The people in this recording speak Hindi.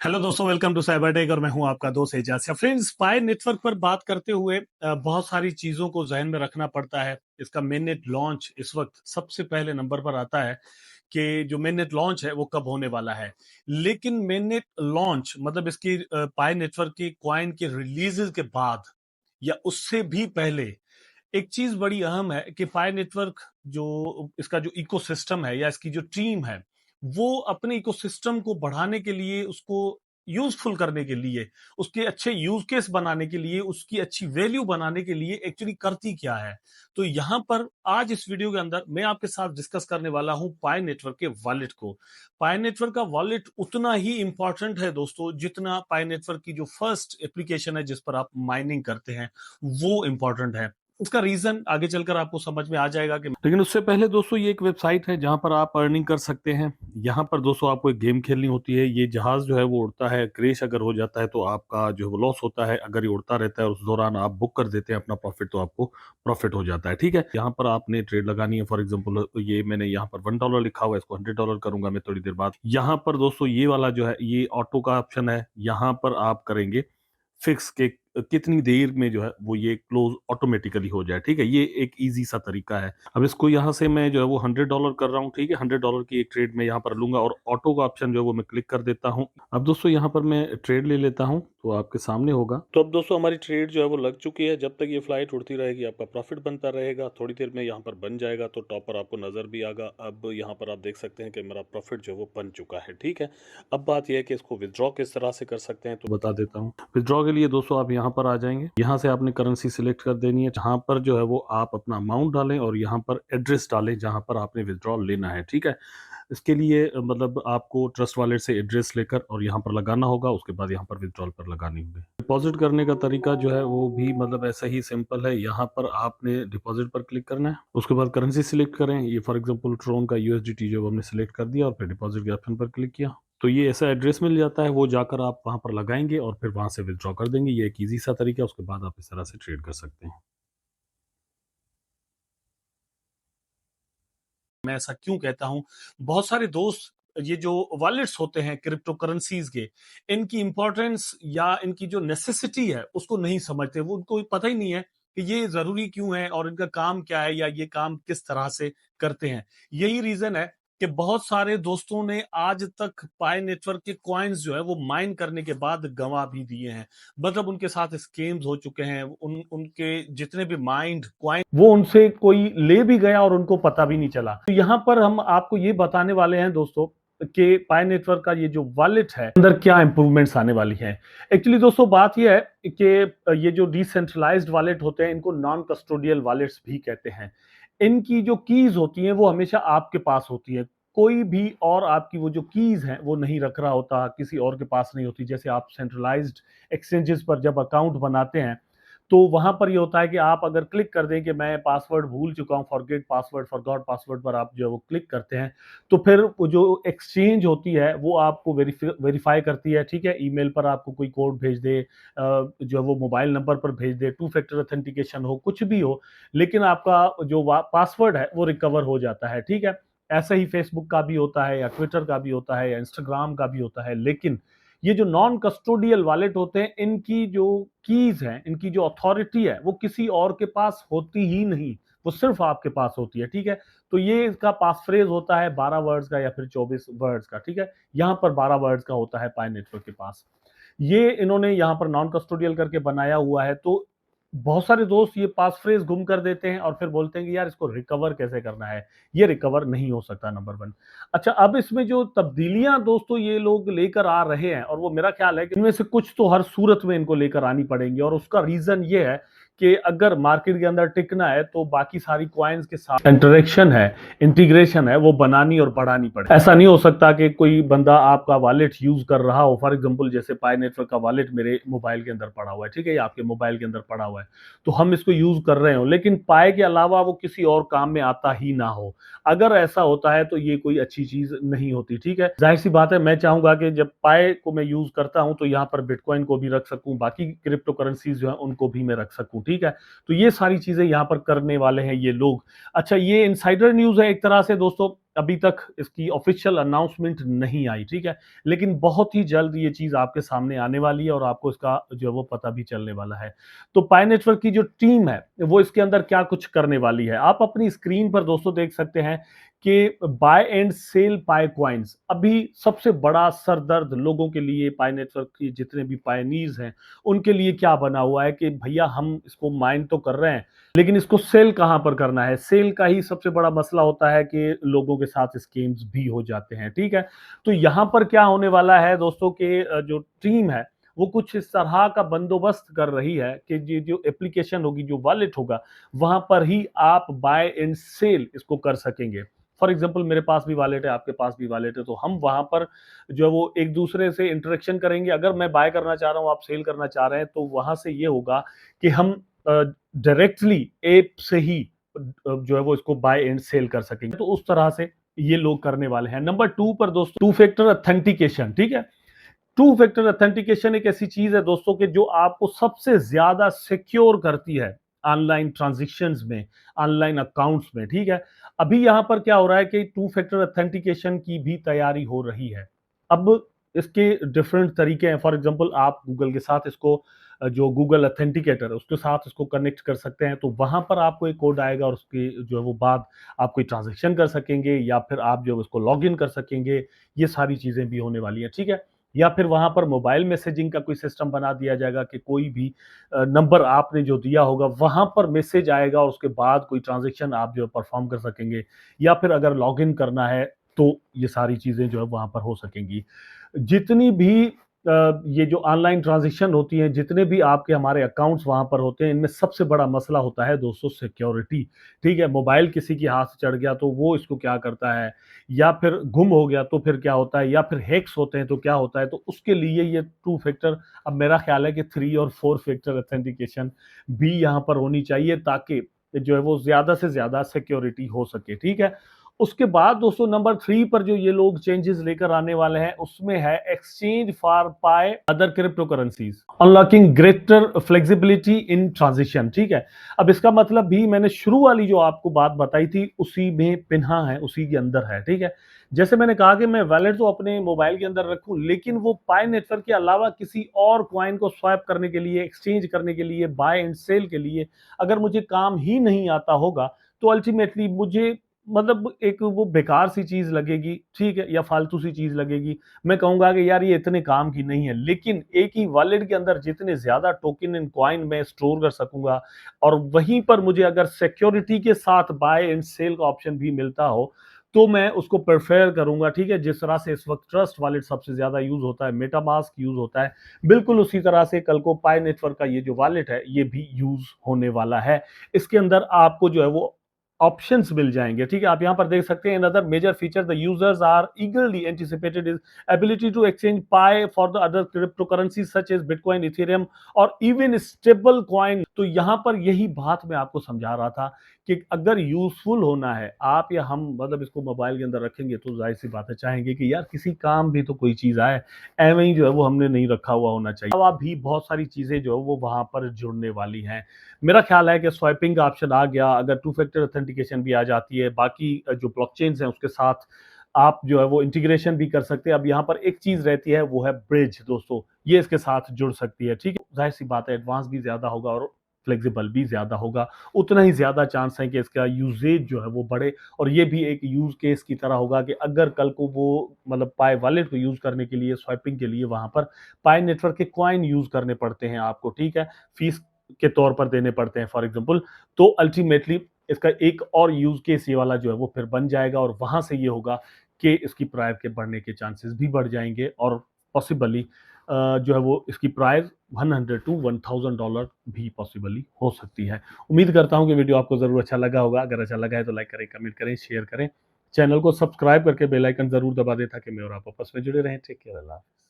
हेलो दोस्तों, वेलकम टू साइबर टेक और मैं हूं आपका दोस्त एजाज। फ्रेंड्स, स्पाई नेटवर्क पर बात करते हुए बहुत सारी चीजों को जहन में रखना पड़ता है। इसका मेननेट लॉन्च इस वक्त सबसे पहले नंबर पर आता है कि जो मेननेट लॉन्च है वो कब होने वाला है। लेकिन मेननेट लॉन्च मतलब इसकी पाई नेटवर्क की कॉइन के रिलीजेस के बाद या उससे भी पहले एक चीज बड़ी अहम है कि पाई नेटवर्क जो इसका जो इकोसिस्टम है या इसकी जो टीम है वो अपने इकोसिस्टम को बढ़ाने के लिए, उसको यूजफुल करने के लिए, उसके अच्छे यूज केस बनाने के लिए, उसकी अच्छी वैल्यू बनाने के लिए एक्चुअली करती क्या है। तो यहां पर आज इस वीडियो के अंदर मैं आपके साथ डिस्कस करने वाला हूं पाई नेटवर्क के वॉलेट को। पाई नेटवर्क का वॉलेट उतना ही इंपॉर्टेंट है दोस्तों जितना पाई नेटवर्क की जो फर्स्ट एप्लीकेशन है जिस पर आप माइनिंग करते हैं वो इंपॉर्टेंट है। उसका रीजन आगे चलकर आपको समझ में आ जाएगा कि, लेकिन उससे पहले दोस्तों ये एक वेबसाइट है जहां पर आप अर्निंग कर सकते हैं। यहाँ पर दोस्तों आपको एक गेम खेलनी होती है। ये जहाज जो है वो उड़ता है, क्रैश अगर हो जाता है तो आपका जो है वो लॉस होता है। अगर ये उड़ता रहता है उस दौरान आप बुक कर देते हैं अपना प्रॉफिट तो आपको प्रॉफिट हो जाता है। ठीक है, यहाँ पर आपने ट्रेड लगानी है। फॉर एग्जाम्पल ये मैंने यहाँ पर $1 लिखा हुआ है, इसको $100 करूंगा मैं थोड़ी देर बाद। यहाँ पर दोस्तों ये वाला जो है ये ऑटो का ऑप्शन है। यहाँ पर आप करेंगे फिक्स के कितनी देर में जो है वो ये क्लोज ऑटोमेटिकली हो जाए। ठीक है, ये एक इजी सा तरीका है। अब इसको यहाँ से मैं जो है वो $100 कर रहा हूँ। ठीक है, $100 की एक ट्रेड में यहाँ पर लूंगा और ऑटो का ऑप्शन जो है वो मैं क्लिक कर देता हूँ। अब दोस्तों यहाँ पर मैं ट्रेड ले लेता हूँ तो आपके सामने होगा। तो अब दोस्तों हमारी ट्रेड जो है वो लग चुकी है। जब तक ये फ्लाइट उड़ती रहेगी आपका प्रॉफिट बनता रहेगा। थोड़ी देर में यहाँ पर बन जाएगा तो टॉप पर आपको नजर भी आएगा। अब यहाँ पर आप देख सकते हैं कि मेरा प्रॉफिट जो है वो बन चुका है। ठीक है, अब बात यह है कि इसको विदड्रॉ किस तरह से कर सकते हैं तो बता देता हूँ। विदड्रॉ के लिए दोस्तों आप यहाँ पर आ जाएंगे। यहाँ से आपने करेंसी सिलेक्ट कर देनी है। जहाँ पर जो है वो आप अपना अमाउंट डालें और यहाँ पर एड्रेस डालें जहाँ पर आपने विदड्रॉ लेना है। ठीक है, इसके लिए मतलब आपको ट्रस्ट वॉलेट से एड्रेस लेकर और यहाँ पर लगाना होगा। उसके बाद यहाँ पर विदड्रॉल पर लगानी होगी। डिपॉजिट करने का तरीका जो है वो भी मतलब ऐसा ही सिंपल है। यहाँ पर आपने डिपॉजिट पर क्लिक करना है। उसके बाद करेंसी सिलेक्ट करें। ये फॉर एग्जांपल ट्रोन का यूएसडीटी जो हमने सिलेक्ट कर दिया और फिर डिपॉजिट के ऑप्शन पर क्लिक किया तो ये ऐसा एड्रेस मिल जाता है। वो जाकर आप वहां पर लगाएंगे और फिर वहां से विदड्रॉ कर देंगे। ये एक इजी सा तरीका है। उसके बाद आप इस तरह से ट्रेड कर सकते हैं। मैं ऐसा क्यों कहता हूं, बहुत सारे दोस्त ये जो वॉलेट्स होते हैं क्रिप्टो करेंसीज के, इनकी इंपॉर्टेंस या इनकी जो नेसेसिटी है उसको नहीं समझते। वो उनको पता ही नहीं है कि ये जरूरी क्यों है और इनका काम क्या है या ये काम किस तरह से करते हैं। यही रीजन है कि बहुत सारे दोस्तों ने आज तक पाई नेटवर्क के कॉइन्स जो है वो माइन करने के बाद गंवा भी दिए हैं। मतलब उनके साथ स्कैम्स हो चुके हैं। उनके जितने भी माइंड कॉइन वो उनसे कोई ले भी गया और उनको पता भी नहीं चला। तो यहाँ पर हम आपको ये बताने वाले हैं दोस्तों कि पाई नेटवर्क का ये जो वॉलेट है अंदर क्या इंप्रूवमेंट्स आने वाली है। एक्चुअली दोस्तों बात ये है कि ये जो डिसेंट्रलाइज्ड वॉलेट होते हैं इनको नॉन कस्टोडियल वॉलेट्स भी कहते हैं। इनकी जो कीज होती हैं वो हमेशा आपके पास होती है। कोई भी और आपकी वो जो कीज हैं वो नहीं रख रहा होता, किसी और के पास नहीं होती। जैसे आप सेंट्रलाइज्ड एक्सचेंजेस पर जब अकाउंट बनाते हैं तो वहां पर ये होता है कि आप अगर क्लिक कर दें कि मैं पासवर्ड भूल चुका हूं, फॉरगेट पासवर्ड, फॉरगॉट पासवर्ड पर आप जो है वो क्लिक करते हैं तो फिर वो जो एक्सचेंज होती है वो आपको वेरीफाई करती है। ठीक है, ईमेल पर आपको कोई कोड भेज दे, जो है वो मोबाइल नंबर पर भेज दे, टू फैक्टर ऑथेंटिकेशन हो, कुछ भी हो, लेकिन आपका जो पासवर्ड है वो रिकवर हो जाता है। ठीक है, ऐसा ही फेसबुक का भी होता है या ट्विटर का भी होता है या इंस्टाग्राम का भी होता है। लेकिन ये जो नॉन कस्टोडियल वॉलेट होते हैं इनकी जो कीज है, इनकी जो अथॉरिटी है वो किसी और के पास होती ही नहीं, वो सिर्फ आपके पास होती है। ठीक है, तो ये इसका पास फ्रेज होता है 12 वर्ड्स का या फिर 24 वर्ड्स का। ठीक है, यहां पर 12 वर्ड्स का होता है पाई नेटवर्क के पास। ये इन्होंने यहां पर नॉन कस्टोडियल करके बनाया हुआ है। तो बहुत सारे दोस्त ये पास फ्रेज गुम कर देते हैं और फिर बोलते हैं कि यार इसको रिकवर कैसे करना है। ये रिकवर नहीं हो सकता, नंबर वन। अच्छा, अब इसमें जो तब्दीलियां दोस्तों ये लोग लेकर आ रहे हैं और वो मेरा ख्याल है कि इनमें से कुछ तो हर सूरत में इनको लेकर आनी पड़ेंगी। और उसका रीजन ये है कि अगर मार्केट के अंदर टिकना है तो बाकी सारी क्वाइंस के साथ इंटरेक्शन है, इंटीग्रेशन है, वो बनानी और बढ़ानी पड़े। ऐसा नहीं हो सकता कि कोई बंदा आपका वॉलेट यूज कर रहा हो, फॉर एग्जांपल जैसे पाई नेटवर्क का वॉलेट मेरे मोबाइल के अंदर पड़ा हुआ है। ठीक है, आपके मोबाइल के अंदर पड़ा हुआ है तो हम इसको यूज कर रहे हो, लेकिन पाई के अलावा वो किसी और काम में आता ही ना हो। अगर ऐसा होता है तो ये कोई अच्छी चीज नहीं होती। ठीक है, जाहिर सी बात है मैं चाहूंगा कि जब पाई को मैं यूज करता हूं तो यहाँ पर बिटकॉइन को भी रख सकूं, बाकी क्रिप्टो करेंसीज जो है उनको भी मैं रख सकूं। ठीक है। तो ये सारी चीजें यहाँ पर करने वाले हैं ये लोग। अच्छा, ये इनसाइडर न्यूज है एक तरह से दोस्तों, अभी तक इसकी ऑफिशियल अनाउंसमेंट नहीं आई, ठीक है, लेकिन बहुत ही जल्द ये चीज आपके सामने आने वाली है और आपको इसका जो है वो पता भी चलने वाला है। तो पाई नेटवर्क की जो टीम है वो इसके अंदर क्या कुछ करने वाली है, आप अपनी स्क्रीन पर दोस्तों देख सकते हैं कि buy and sell Pi coins अभी सबसे बड़ा सरदर्द लोगों के लिए, पाई नेटवर्क की जितने भी पायनीज हैं उनके लिए क्या बना हुआ है कि भैया हम इसको माइन तो कर रहे हैं, लेकिन इसको सेल कहां पर करना है। सेल का ही सबसे बड़ा मसला होता है कि लोगों के साथ स्कीम्स भी हो जाते हैं, ठीक है। तो यहां पर क्या होने वाला है दोस्तों के जो टीम है वो कुछ इस तरह का बंदोबस्त कर रही है कि ये जो एप्लीकेशन होगी, जो वॉलेट होगा, वहां पर ही आप बाय एंड सेल इसको कर सकेंगे। फॉर एग्जाम्पल मेरे पास भी वॉलेट है, आपके पास भी वॉलेट है, तो हम वहां पर जो है वो एक दूसरे से इंटरेक्शन करेंगे। अगर मैं बाय करना चाह रहा हूं, आप सेल करना चाह रहे हैं, तो वहां से ये होगा कि हम डायरेक्टली ऐप से ही जो है वो इसको बाय एंड सेल कर सकेंगे। तो उस तरह से ये लोग करने वाले हैं। नंबर 2 पर दोस्तों, टू फैक्टर ऑथेंटिकेशन, ठीक है। टू फैक्टर ऑथेंटिकेशन एक ऐसी चीज है दोस्तों कि जो आपको सबसे ज्यादा सिक्योर करती है ऑनलाइन ट्रांजैक्शंस में, ऑनलाइन अकाउंट्स में, ठीक है। अभी यहां पर क्या हो रहा है कि टू फैक्टर ऑथेंटिकेशन की भी तैयारी हो रही है। अब इसके डिफरेंट तरीके हैं। फॉर एग्जांपल आप गूगल के साथ इसको जो गूगल ऑथेंटिकेटर है उसके साथ इसको कनेक्ट कर सकते हैं, तो वहां पर आपको एक कोड आएगा और उसके जो है वो बाद आप कोई ट्रांजेक्शन कर सकेंगे या फिर आप जो है उसको लॉग इन कर सकेंगे। ये सारी चीजें भी होने वाली है, ठीक है। या फिर वहां पर मोबाइल मैसेजिंग का कोई सिस्टम बना दिया जाएगा कि कोई भी नंबर आपने जो दिया होगा वहां पर मैसेज आएगा और उसके बाद कोई ट्रांजेक्शन आप जो परफॉर्म कर सकेंगे, या फिर अगर लॉग इन करना है तो ये सारी चीजें जो है वहां पर हो सकेंगी। जितनी भी ये जो ऑनलाइन ट्रांजेक्शन होती हैं, जितने भी आपके हमारे अकाउंट्स वहां पर होते हैं, इनमें सबसे बड़ा मसला होता है दोस्तों सिक्योरिटी, ठीक है। मोबाइल किसी के हाथ से चढ़ गया तो वो इसको क्या करता है, या फिर गुम हो गया तो फिर क्या होता है, या फिर हैक्स होते हैं तो क्या होता है। तो उसके लिए ये टू फैक्टर, अब मेरा ख्याल है कि 3 और 4 फैक्टर ऑथेंटिकेशन भी यहाँ पर होनी चाहिए ताकि जो है वो ज्यादा से ज्यादा सिक्योरिटी हो सके, ठीक है। उसके बाद दोस्तों नंबर 3 पर जो ये लोग चेंजेस लेकर आने वाले हैं उसमें है exchange for pi other crypto currencies, unlocking greater flexibility in transition, ठीक है। अब इसका मतलब भी मैंने शुरू वाली जो आपको बात बताई थी उसी में पिन्हा है, उसी के अंदर है, ठीक है। जैसे मैंने कहा कि मैं वैलेट तो अपने मोबाइल के अंदर रखूं, लेकिन वो पाई नेटवर्क के अलावा किसी और क्वाइन को स्वैप करने के लिए, एक्सचेंज करने के लिए, बाय एंड सेल के लिए अगर मुझे काम ही नहीं आता होगा, तो अल्टीमेटली मुझे मतलब एक वो बेकार सी चीज लगेगी, ठीक है, या फालतू सी चीज लगेगी। मैं कहूंगा कि यार ये इतने काम की नहीं है, लेकिन एक ही वॉलेट के अंदर जितने ज्यादा टोकन एंड कॉइन मैं स्टोर कर सकूंगा और वहीं पर मुझे अगर सिक्योरिटी के साथ बाय एंड सेल का ऑप्शन भी मिलता हो तो मैं उसको प्रेफर करूंगा, ठीक है। जिस तरह से इस वक्त ट्रस्ट वॉलेट सबसे ज्यादा यूज होता है, मेटामास्क यूज होता है, बिल्कुल उसी तरह से कल को पाई नेटवर्क का ये जो वॉलेट है ये भी यूज होने वाला है। इसके अंदर आपको जो है वो ऑप्शंस मिल जाएंगे, ठीक है। आप यहां पर देख सकते हैं, another major feature the users are eagerly anticipated is ability to exchange Pi for the other crypto currency such as bitcoin, Ethereum और इवन स्टेबल कॉइन। तो यहां पर यही बात मैं आपको समझा रहा था कि अगर यूजफुल होना है, आप या हम मतलब इसको मोबाइल के अंदर रखेंगे तो जाहिर सी बात है चाहेंगे कि यार किसी काम भी तो कोई चीज आए, एवं ही जो है वो हमने नहीं रखा हुआ होना चाहिए। अब भी बहुत सारी चीजें जो है वो वहां पर जुड़ने वाली हैं। मेरा ख्याल है कि स्वाइपिंग का ऑप्शन आ गया, अगर टू फैक्टर ऑथेंटिकेशन भी आ जाती है, बाकी जो ब्लॉकचेन्स हैं उसके साथ आप जो है वो इंटीग्रेशन भी कर सकते हैं। अब यहाँ पर एक चीज रहती है वो है ब्रिज दोस्तों, ये इसके साथ जुड़ सकती है, ठीक है। जाहिर सी बात है एडवांस भी ज्यादा होगा और फ्लेक्सिबल भी ज्यादा होगा, उतना ही ज्यादा चांस है कि इसका यूजेज जो है वो बढ़े। और ये भी एक यूज केस की तरह होगा कि अगर कल को वो मतलब पाई वॉलेट को यूज करने के लिए, स्वाइपिंग के लिए वहां पर पाई नेटवर्क के कॉइन यूज करने पड़ते हैं आपको, ठीक है, फीस के तौर पर देने पड़ते हैं फॉर एग्जांपल, तो अल्टीमेटली इसका एक और यूज केस ये वाला जो है वो फिर बन जाएगा और वहां से ये होगा कि इसकी प्राइस के बढ़ने के चांसेस भी बढ़ जाएंगे और पॉसिबली जो है वो इसकी प्राइस 100 टू $1000 भी पॉसिबली हो सकती है। उम्मीद करता हूं कि वीडियो आपको जरूर अच्छा लगा होगा। अगर अच्छा लगा है तो लाइक करें, कमेंट करें, शेयर करें, चैनल को सब्सक्राइब करके बेल आइकन जरूर दबा दें ताकि मैं और आप आपस में जुड़े रहें। टेक केयर, अल्लाह हाफिज़।